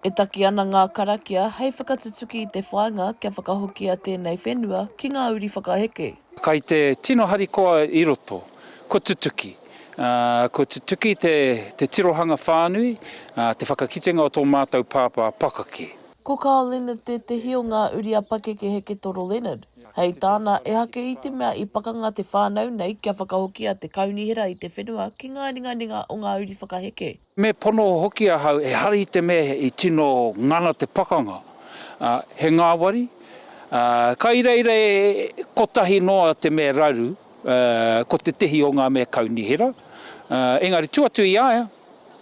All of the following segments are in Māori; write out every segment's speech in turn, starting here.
E taki ana ngā karakia, hei whakatutuki i te whāinga kia whakahokia tēnei whenua ki ngā uri whakaheke. Kai te tino harikoa i roto, ko tutuki. Ko tutuki te tirohanga whānui, te whakakitenga o tō mātou pāpā pakake. Ko Kao Leonard te hio ngā uri a pakeke heke toro Leonard. Hei tāna e hake i te mea i pakanga te whānau nei kia whakahokia te kaunihera i te whenua ki ngā ringa o ngā uri whakaheke. Me pono hoki ahau e hari te mea i tino ngana te pakanga. He ngāwari, ka ireire kotahi noa te mea raru, ko te tehi o ngā mea kaunihera. Engari tuatu i aia,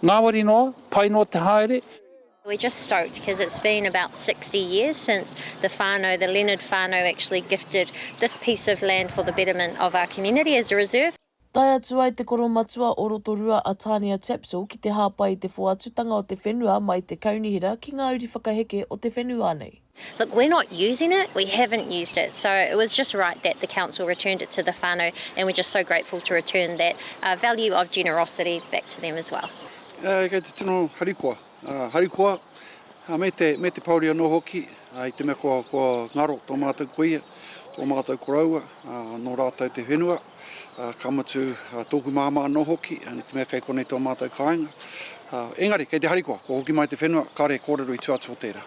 ngāwari noa, pai noa te haere. We're just stoked because it's been about 60 years since the whānau, the Leonard whānau, actually gifted this piece of land for the betterment of our community as a reserve. Tai atu ai te koromatua o Rotorua a Tānia Tapsel ki te hāpai te whoatutanga o te whenua mai te kaunihera ki ngā uri whakaheke o te whenua nei. Look, we're not using it, we haven't used it, so it was just right that the council returned it to the whānau, and we're just so grateful to return that value of generosity back to them as well. Kei te tino harikoa. Harikoa, me te pauri anō hoki, i te mea kua ngaro tō mātou kuia, tō mātou koraua, nō rātou te whenua, ka matu tōku māma anō hoki, ni te mea kei konei tō mātou kāinga. Engari, kei te harikoa, ko hoki mai te whenua, kare kōrero i tuatu o tērā.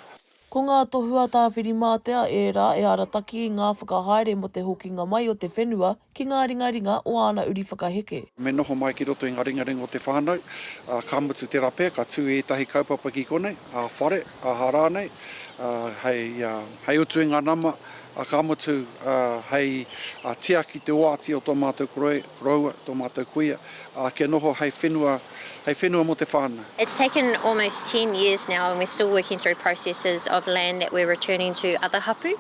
Ko ngā tohua tāwhiri mātea e rā e arataki ngā whakahaere mo te hokinga mai o te whenua ki ngā ringa o ana uri whakaheke. Me noho mai ki roto i ngā ringa o te whānau, ka mutu te rapea, ka tū e tahi kaupapa ki konei, a whare, a harānei, hei utu i ngā nama, ka mutu hei tiaki te oati o tō mātou koroua, tō mātou kuia, kia noho hei whenua mo te whānau. It's taken almost 10 years now, and we're still working through processes of land that we're returning to other hapu.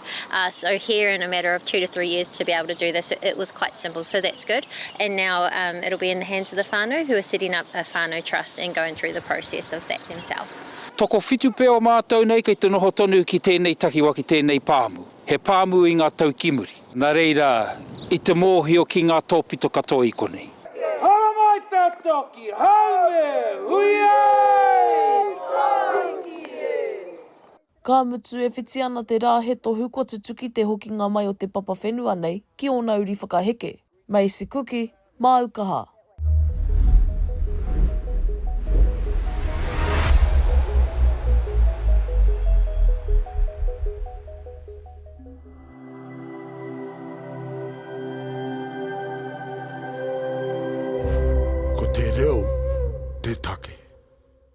So here in a matter of 2 to 3 years to be able to do this, it was quite simple, so that's good. And now it'll be in the hands of the whānau who are setting up a whānau trust and going through the process of that themselves. Toko whitu peo mātou nei kei te noho tonu ki tēnei takiwa ki tēnei pāmu. He pāmu i ngā tau kimuri. Nā reira, i te mōhio ki ngā tōpito katoa i konei. Hara mai tātoki, haue, huiai! Ka mutu e whiti ana te rā he tohu kua tutuki te hokinga mai o te papa whenua nei ki ona uri whakaheke. Macie Kuki, Aukaha. Ko te reo, te take.